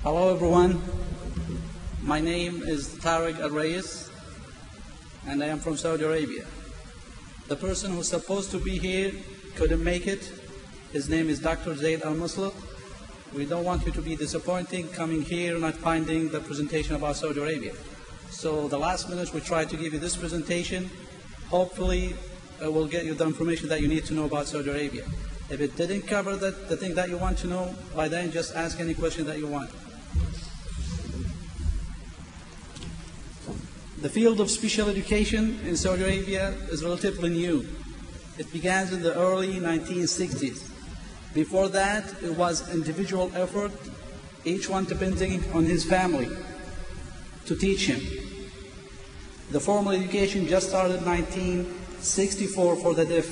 Hello everyone, my name is طارق الريس and I am from Saudi Arabia. The person who's supposed to be here couldn't make it. His name is Dr. المسلط. We don't want you to be disappointing coming here not finding the presentation about Saudi Arabia. So the last minute we tried to give you this presentation. Hopefully it will get you the information that you need to know about Saudi Arabia. If it didn't cover the thing that you want to know, by then just ask any question that you want. The field of special education in Saudi Arabia is relatively new. It began in the early 1960s. Before that, it was individual effort, each one depending on his family to teach him. The formal education just started in 1964 for the deaf,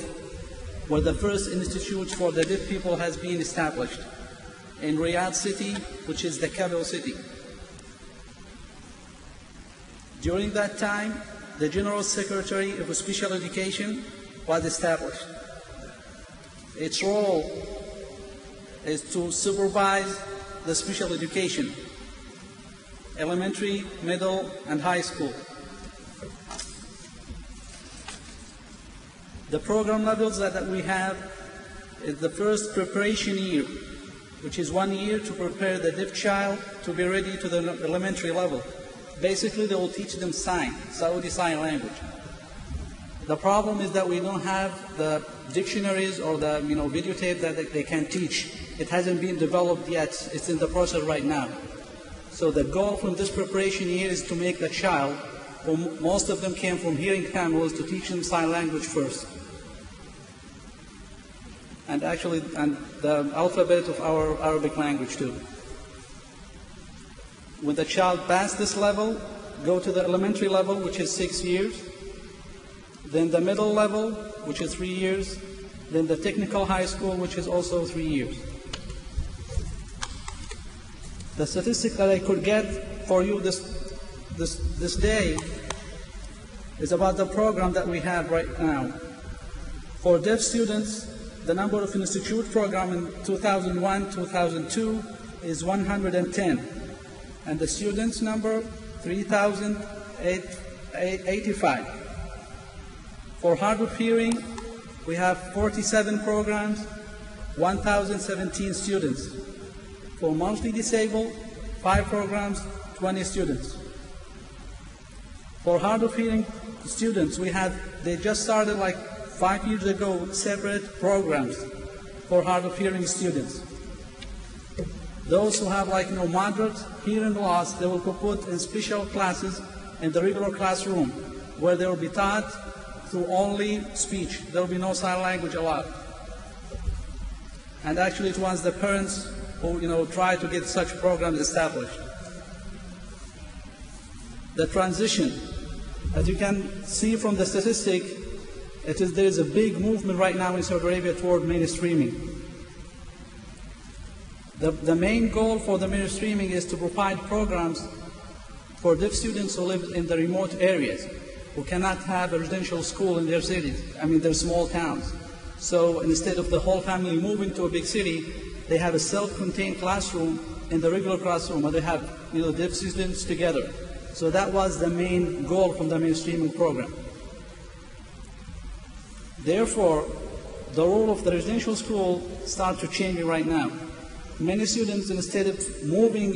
where the first institute for the deaf people has been established in Riyadh city, which is the capital city. During that time, the General Secretary of Special Education was established. Its role is to supervise the special education, elementary, middle, and high school. The program levels that we have is the first preparation year, which is 1 year to prepare the deaf child to be ready to the elementary level. Basically, they will teach them Saudi sign language. The problem is that we don't have the dictionaries or the videotape that they can teach. It hasn't been developed yet. It's in the process right now. So the goal from this preparation year is to make the child, most of them came from hearing families, to teach them sign language first. And actually, the alphabet of our Arabic language too. When the child passes this level, go to the elementary level, which is 6 years, then the middle level, which is 3 years, then the technical high school, which is also 3 years. The statistic that I could get for you this day is about the program that we have right now. For deaf students, the number of institute program in 2001-2002 is 110. And the students number, 3,085. For hard of hearing, we have 47 programs, 1,017 students. For multi-disabled, 5 programs, 20 students. For hard of hearing students, they just started like 5 years ago, separate programs for hard of hearing students. Those who have moderate hearing loss, they will be put in special classes in the regular classroom, where they will be taught through only speech. There will be no sign language allowed. And actually it was the parents who try to get such programs established. The transition, as you can see from the statistic, there is a big movement right now in Saudi Arabia toward mainstreaming. The main goal for the mainstreaming is to provide programs for deaf students who live in the remote areas, who cannot have a residential school in their cities, their small towns. So instead of the whole family moving to a big city, they have a self-contained classroom in the regular classroom, where they have deaf students together. So that was the main goal from the mainstreaming program. Therefore, the role of the residential school starts to change right now. Many students, instead of moving,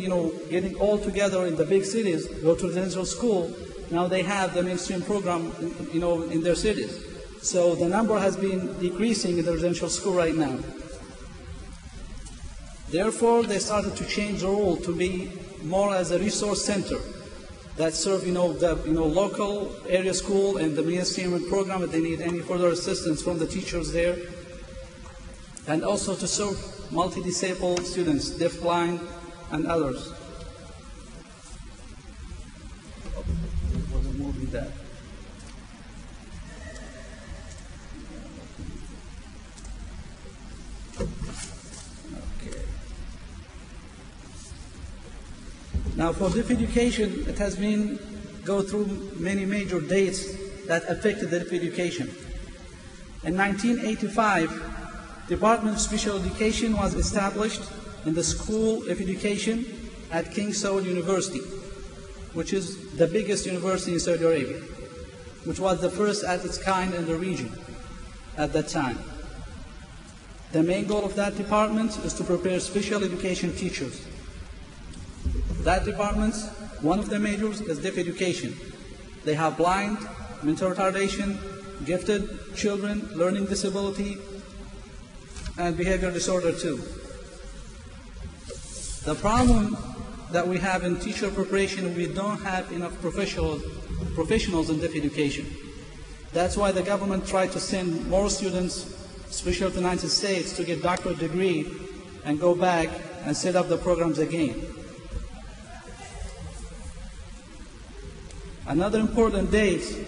getting all together in the big cities, go to residential school, now they have the mainstream program, in their cities. So the number has been decreasing in the residential school right now. Therefore, they started to change the role to be more as a resource center that serve, the local area school and the mainstream program if they need any further assistance from the teachers there, and also to serve multi-disabled students, deaf, blind, and others. Now, for deaf education, it has been go through many major dates that affected deaf education. In 1985, Department of Special Education was established in the School of Education at King Saud University, which is the biggest university in Saudi Arabia, which was the first at its kind in the region at that time. The main goal of that department is to prepare special education teachers. That department, one of the majors is deaf education. They have blind, mental retardation, gifted children, learning disability, and behavior disorder too. The problem that we have in teacher preparation, we don't have enough professionals in deaf education. That's why the government tried to send more students, especially to the United States, to get doctorate degree and go back and set up the programs again. Another important date,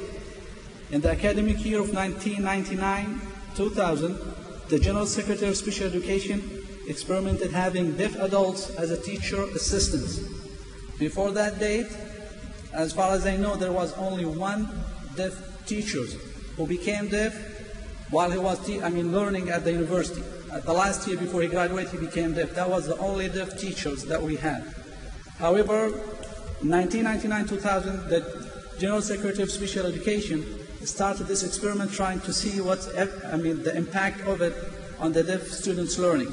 in the academic year of 1999-2000, the General Secretary of Special Education experimented having deaf adults as a teacher assistants. Before that date, as far as I know, there was only one deaf teacher who became deaf while he was learning at the university. At the last year before he graduated, he became deaf. That was the only deaf teachers that we had. However, in 1999-2000, the General Secretary of Special Education started this experiment trying to see the impact of it on the deaf students' learning.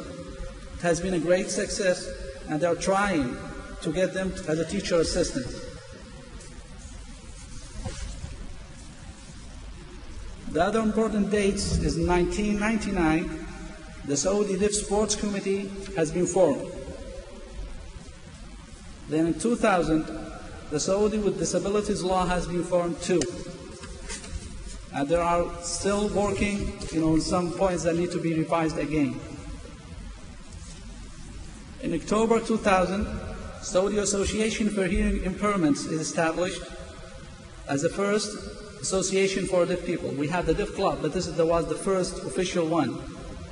It has been a great success, and they're trying to get them as a teacher assistant. The other important dates is 1999, the Saudi Deaf Sports Committee has been formed. Then in 2000, the Saudi with Disabilities Law has been formed too. And they are still working, on some points that need to be revised again. In October 2000, Saudi Association for Hearing Impairments is established as the first association for deaf people. We have the Deaf Club, but this was the first official one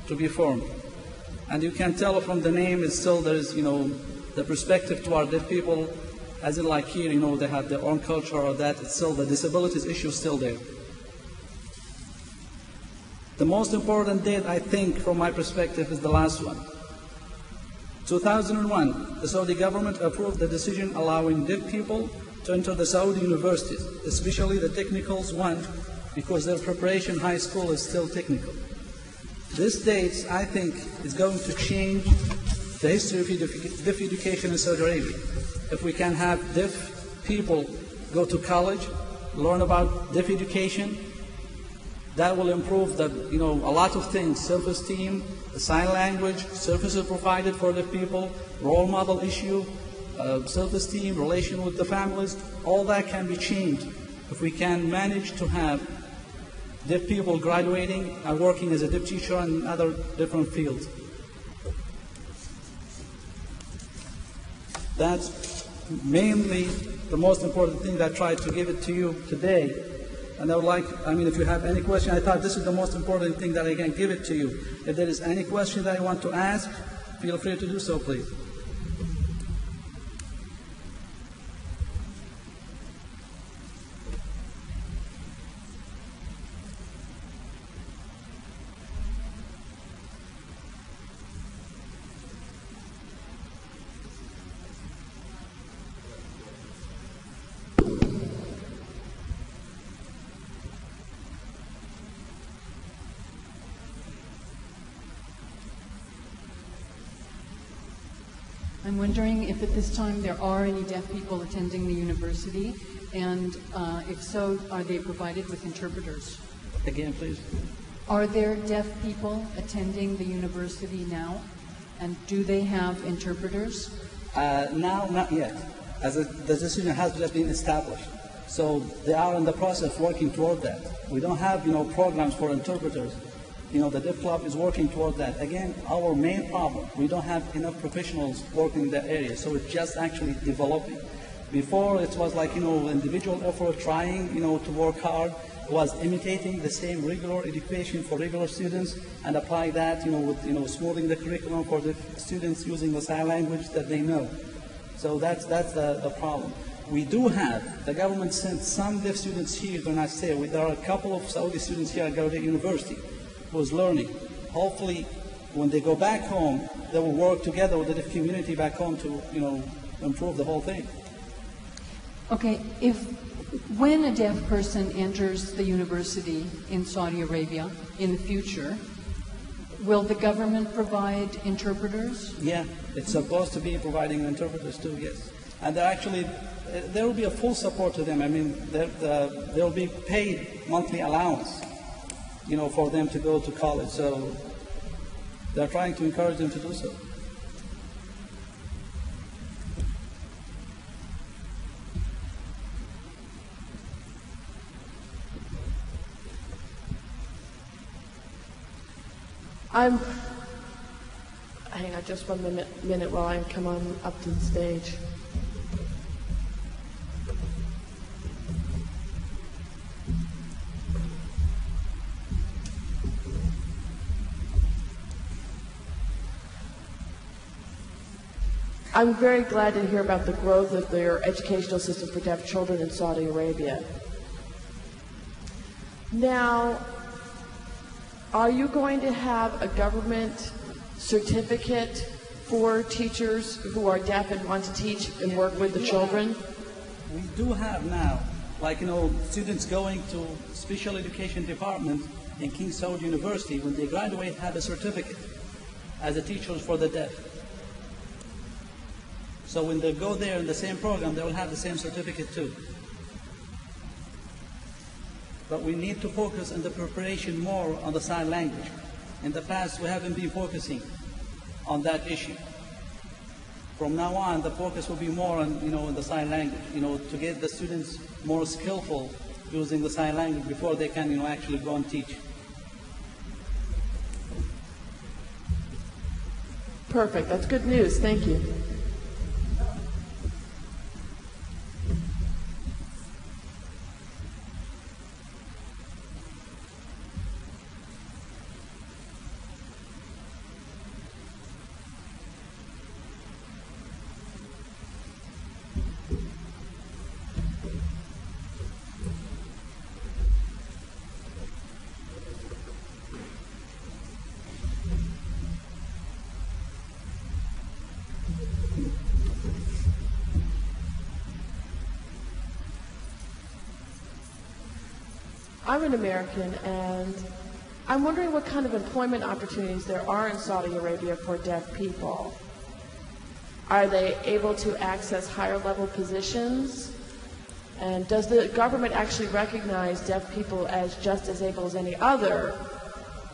to be formed. And you can tell from the name, it's still there's, the perspective to our deaf people, as in like here, they have their own culture or that, it's still the disabilities issue is still there. The most important date, I think, from my perspective, is the last one. 2001, the Saudi government approved the decision allowing deaf people to enter the Saudi universities, especially the technicals one, because their preparation high school is still technical. This date, I think, is going to change the history of deaf education in Saudi Arabia. If we can have deaf people go to college, learn about deaf education, that will improve a lot of things, self-esteem, the sign language, services provided for deaf people, role model issue, self-esteem, relation with the families, all that can be changed if we can manage to have deaf people graduating and working as a deaf teacher in other different fields. That's mainly the most important thing that I tried to give it to you today. And I would like, if you have any question, I thought this is the most important thing that I can give it to you. If there is any question that you want to ask, feel free to do so, please. I'm wondering if at this time there are any deaf people attending the university, and if so, are they provided with interpreters? Again, please. Are there deaf people attending the university now, and do they have interpreters? Now, not yet, as the decision has just been established. So they are in the process of working toward that. We don't have, programs for interpreters. The Deaf Club is working toward that. Again, our main problem, we don't have enough professionals working in that area, so it's just actually developing. Before, it was like, individual effort trying, to work hard, was imitating the same regular education for regular students and apply that, with, smoothing the curriculum for the students using the sign language that they know. So that's the problem. We do have, the government sent some deaf students here to the United States. There are a couple of Saudi students here at Jaaludit University who's learning. Hopefully, when they go back home, they will work together with the deaf community back home to, improve the whole thing. Okay, when a deaf person enters the university in Saudi Arabia in the future, will the government provide interpreters? Yeah, it's supposed to be providing interpreters too, yes. And there will be a full support to them. I mean, there will be paid monthly allowance, for them to go to college. So they're trying to encourage them to do so. Hang on just 1 minute while I come on up to the stage. I'm very glad to hear about the growth of their educational system for deaf children in Saudi Arabia. Now, are you going to have a government certificate for teachers who are deaf and want to teach and work with the children? We do have now, students going to special education department in King Saud University, when they graduate, have a certificate as a teachers for the deaf. So when they go there in the same program, they will have the same certificate too. But we need to focus on the preparation more on the sign language. In the past, we haven't been focusing on that issue. From now on, the focus will be more on, in the sign language, to get the students more skillful using the sign language before they can, actually go and teach. Perfect. That's good news. Thank you. I'm an American, and I'm wondering what kind of employment opportunities there are in Saudi Arabia for deaf people. Are they able to access higher level positions? And does the government actually recognize deaf people as just as able as any other,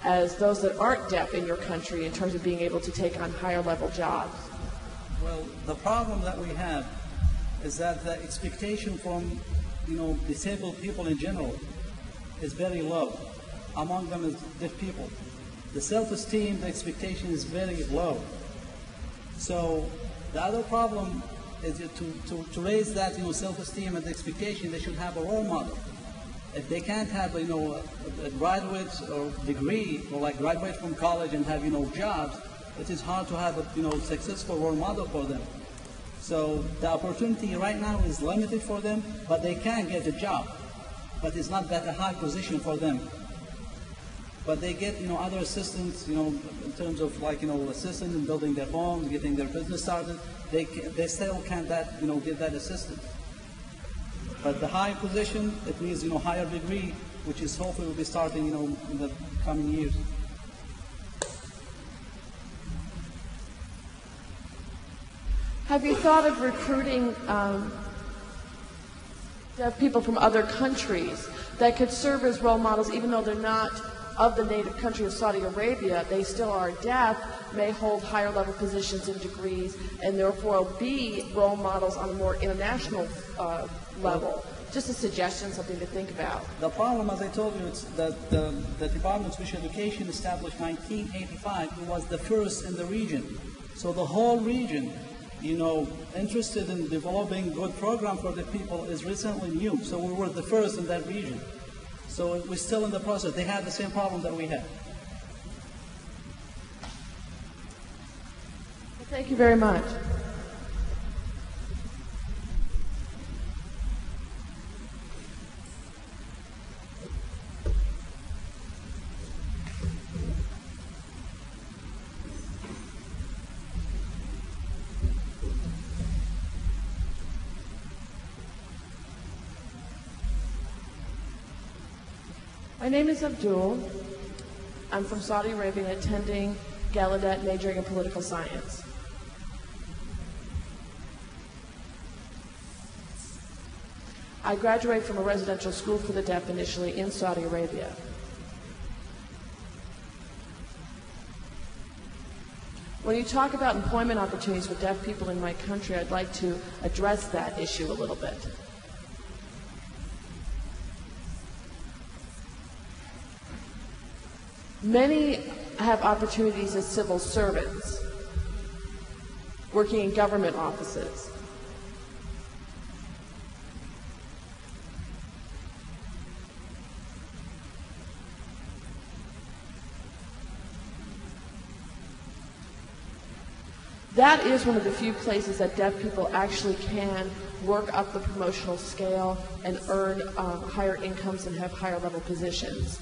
as those that aren't deaf in your country, in terms of being able to take on higher level jobs? Well, the problem that we have is that the expectation from, disabled people in general is very low. Among them is deaf people. The self-esteem, the expectation is very low. So the other problem is to raise that self-esteem and expectation, they should have a role model. If they can't have a graduate or degree, or graduate from college and have jobs, it is hard to have a successful role model for them. So the opportunity right now is limited for them, but they can get a job. But it's not that a high position for them. But they get, other assistance, in terms of assistance in building their homes, getting their business started. They still can't get that assistance. But the high position, it means, higher degree, which is hopefully will be starting, in the coming years. Have you thought of recruiting deaf people from other countries that could serve as role models, even though they're not of the native country of Saudi Arabia? They still are deaf, may hold higher level positions and degrees, and therefore be role models on a more international level. Just a suggestion, something to think about. The problem, as I told you, it's that the Department of Special Education established 1985. It was the first in the region. So the whole region, interested in developing good program for the people is recently new. So we were the first in that region. So we're still in the process. They have the same problem that we have. Well, thank you very much. My name is Abdul. I'm from Saudi Arabia, attending Gallaudet, majoring in political science. I graduated from a residential school for the deaf initially in Saudi Arabia. When you talk about employment opportunities for deaf people in my country, I'd like to address that issue a little bit. Many have opportunities as civil servants, working in government offices. That is one of the few places that deaf people actually can work up the promotional scale and earn higher incomes and have higher level positions.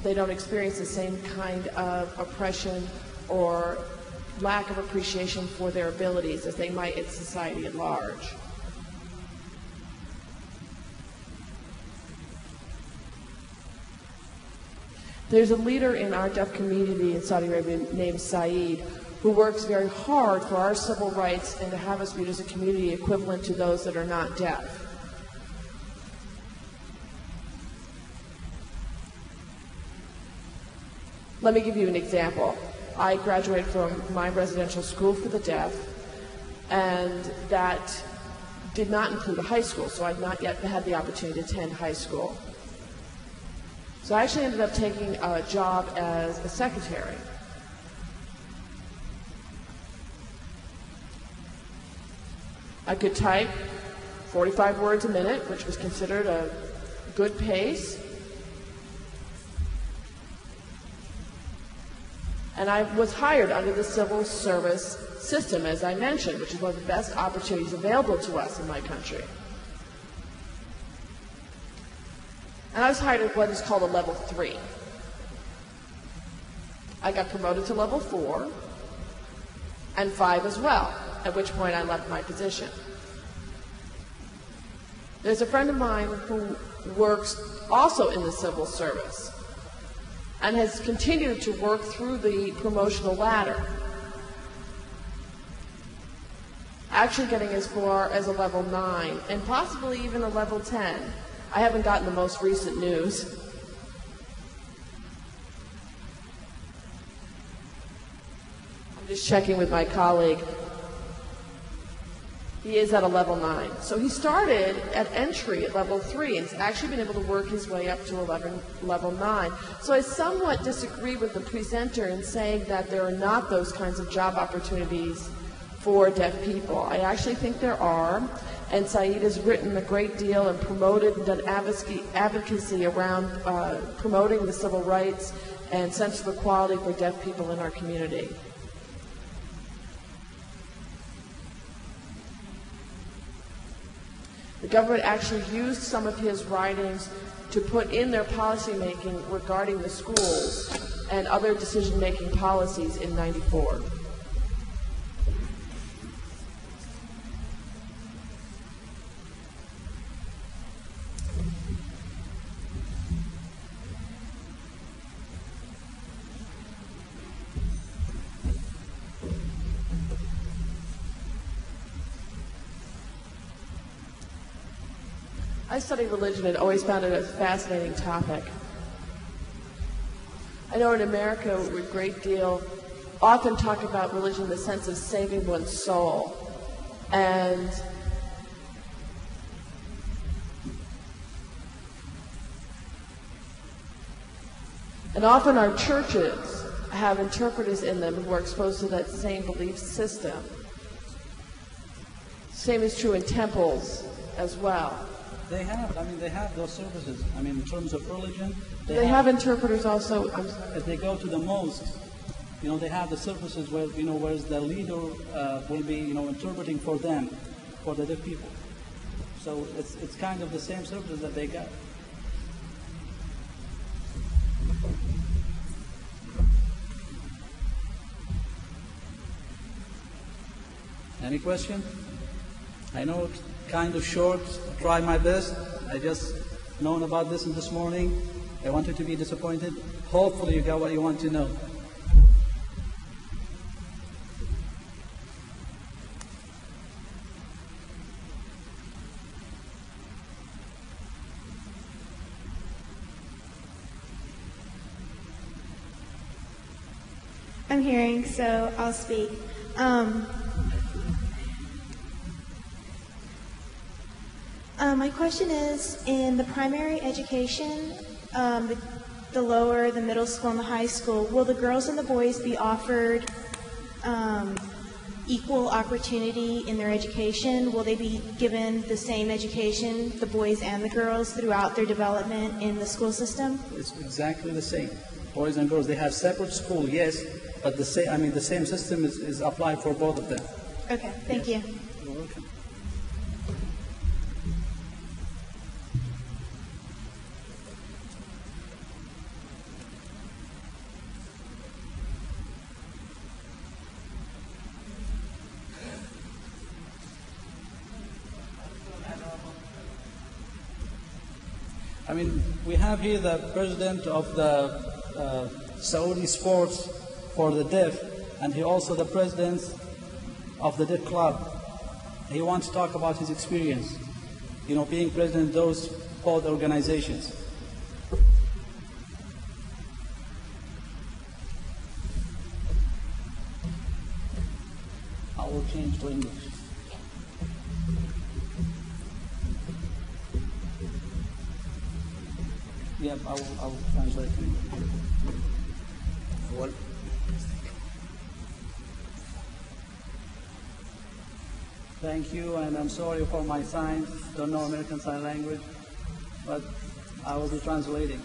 They don't experience the same kind of oppression or lack of appreciation for their abilities as they might in society at large. There's a leader in our deaf community in Saudi Arabia named Saeed, who works very hard for our civil rights and to have us viewed as a community equivalent to those that are not deaf. Let me give you an example. I graduated from my residential school for the deaf, and that did not include a high school, so I'd not yet had the opportunity to attend high school. So I actually ended up taking a job as a secretary. I could type 45 words a minute, which was considered a good pace. And I was hired under the civil service system, as I mentioned, which is one of the best opportunities available to us in my country. And I was hired at what is called a level 3. I got promoted to level 4 and 5 as well, at which point I left my position. There's a friend of mine who works also in the civil service and has continued to work through the promotional ladder, actually getting as far as a level 9 and possibly even a level 10. I haven't gotten the most recent news. I'm just checking with my colleague. He is at a level 9. So he started at entry at level 3 and has actually been able to work his way up to level 9. So I somewhat disagree with the presenter in saying that there are not those kinds of job opportunities for deaf people. I actually think there are, and Saeed has written a great deal and promoted and done advocacy around promoting the civil rights and sense of equality for deaf people in our community. The government actually used some of his writings to put in their policy making regarding the schools and other decision-making policies in '94. I studied religion and always found it a fascinating topic. I know in America we a great deal often talk about religion in the sense of saving one's soul. And often our churches have interpreters in them who are exposed to that same belief system. Same is true in temples as well. They have those services. In terms of religion, they have interpreters also. As they go to the mosque, they have the services where, whereas the leader will be, interpreting for them, for the deaf people. So it's kind of the same services that they got. Any question? I know it's kind of short. I'll try my best. I just known about this morning. I want you to be disappointed. Hopefully you got what you want to know. I'm hearing, so I'll speak. My question is, in the primary education, the lower, the middle school, and the high school, will the girls and the boys be offered equal opportunity in their education? Will they be given the same education, the boys and the girls, throughout their development in the school system? It's exactly the same. Boys and girls, they have separate school, yes, but the same system is applied for both of them. Okay, thank you. You're welcome. I mean, we have here the president of the Saudi Sports for the Deaf, and he also the president of the Deaf Club. He wants to talk about his experience, being president of those both organizations. I will change to English. Yeah, I will translate. Thank you, and I'm sorry for my signs. Don't know American Sign Language, but I will be translating.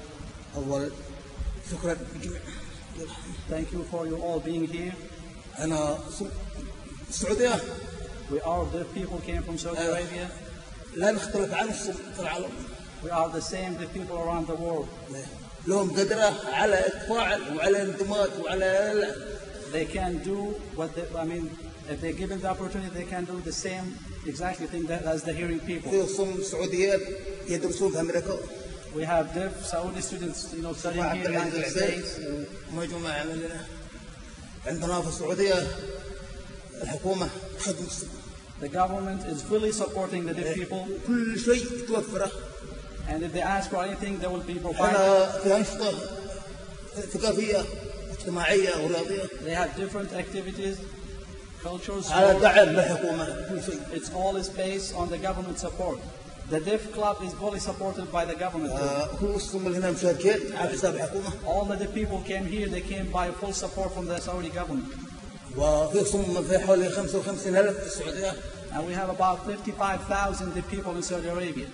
Thank you for you all being here. We are deaf people, came from Saudi Arabia. We are the same deaf people around the world. They can do what if they're given the opportunity, they can do the same exactly thing as the hearing people. We have deaf Saudi students, studying here in the United States. The government is fully supporting the deaf people. And if they ask for anything, they will be provided. They have different activities, cultural sports. It's all is based on the government support. The Deaf Club is fully supported by the government. All the deaf people came here, they came by full support from the Saudi government. And we have about 55,000 deaf people in Saudi Arabia.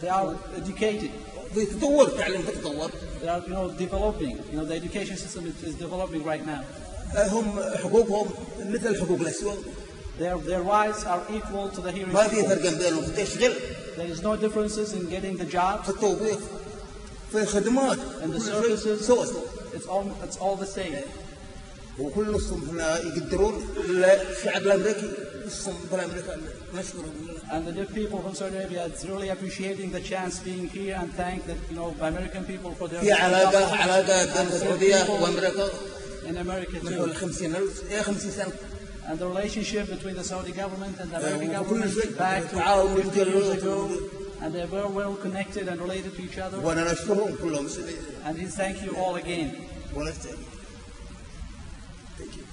They are educated. They are, developing. The education system is developing right now. Their rights are equal to the hearing people. There is no differences in getting the jobs. And the services, it's all the same. And the deaf people from Saudi Arabia is really appreciating the chance being here and thank the American people for their in America too. And the relationship between the Saudi government and the American government back to 50 years ago, and they're very well connected and related to each other. And he thank you all again. Thank you.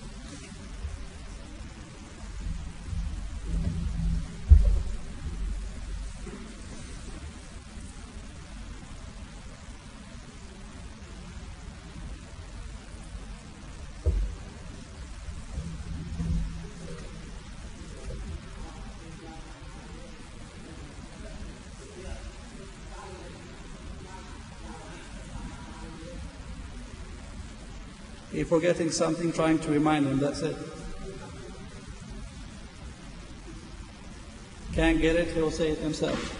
If forgetting something, trying to remind him, that's it. Can't get it, he'll say it himself.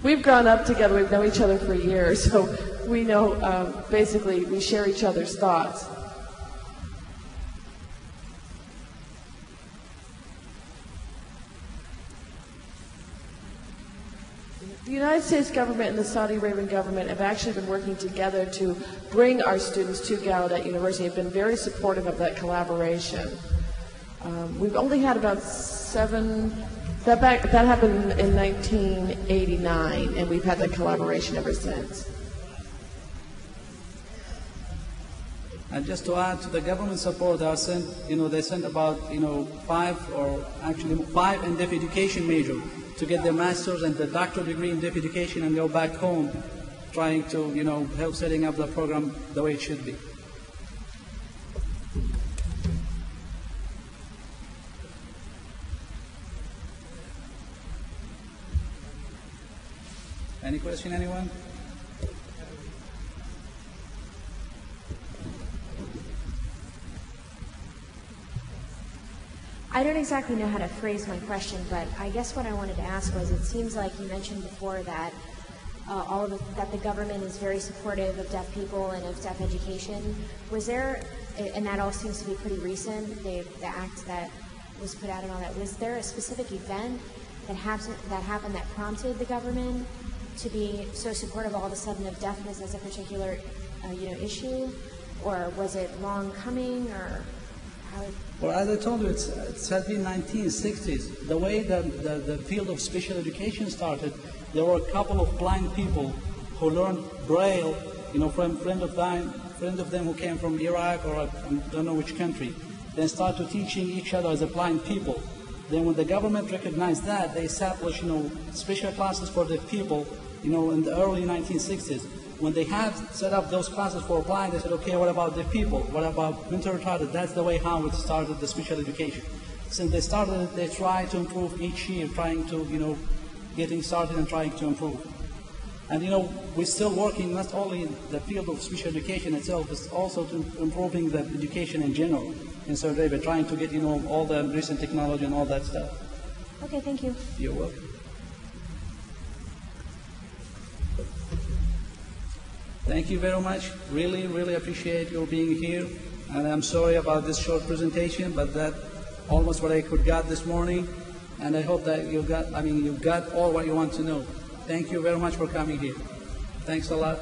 We've grown up together, we've known each other for years, so we know, basically, we share each other's thoughts. The United States government and the Saudi Arabian government have actually been working together to bring our students to Gallaudet University. Have been very supportive of that collaboration. We've only had about 7. That happened in 1989, and we've had that collaboration ever since. And just to add to the government support, they sent about 5 in deaf education major to get their master's and the doctoral degree in deaf education and go back home, trying to help setting up the program the way it should be. Any question, anyone? I don't exactly know how to phrase my question, but I guess what I wanted to ask was, it seems like you mentioned before that that the government is very supportive of deaf people and of deaf education. Was there, and that all seems to be pretty recent, the act that was put out and all that, was there a specific event that happened that prompted the government to be so supportive all of a sudden of deafness as a particular issue, or was it long coming, or how? Well, as I told you, it's the 1960s. The way the field of special education started, there were a couple of blind people who learned Braille, from friend of them who came from Iraq or I don't know which country. Then started teaching each other as a blind people. Then when the government recognized that, they established, special classes for the people, in the early 1960s. When they had set up those classes for blind, they said, okay, what about the people? What about mental retarded? That's the way how it started, the special education. Since they started it, they try to improve each year, trying to, getting started and trying to improve. And, we're still working not only in the field of special education itself, but also to improving the education in general in Saudi Arabia, trying to get, all the recent technology and all that stuff. Okay, thank you. You're welcome. Thank you very much. Really, really appreciate your being here. And I'm sorry about this short presentation, but that almost what I could got this morning. And I hope that you got all what you want to know. Thank you very much for coming here. Thanks a lot.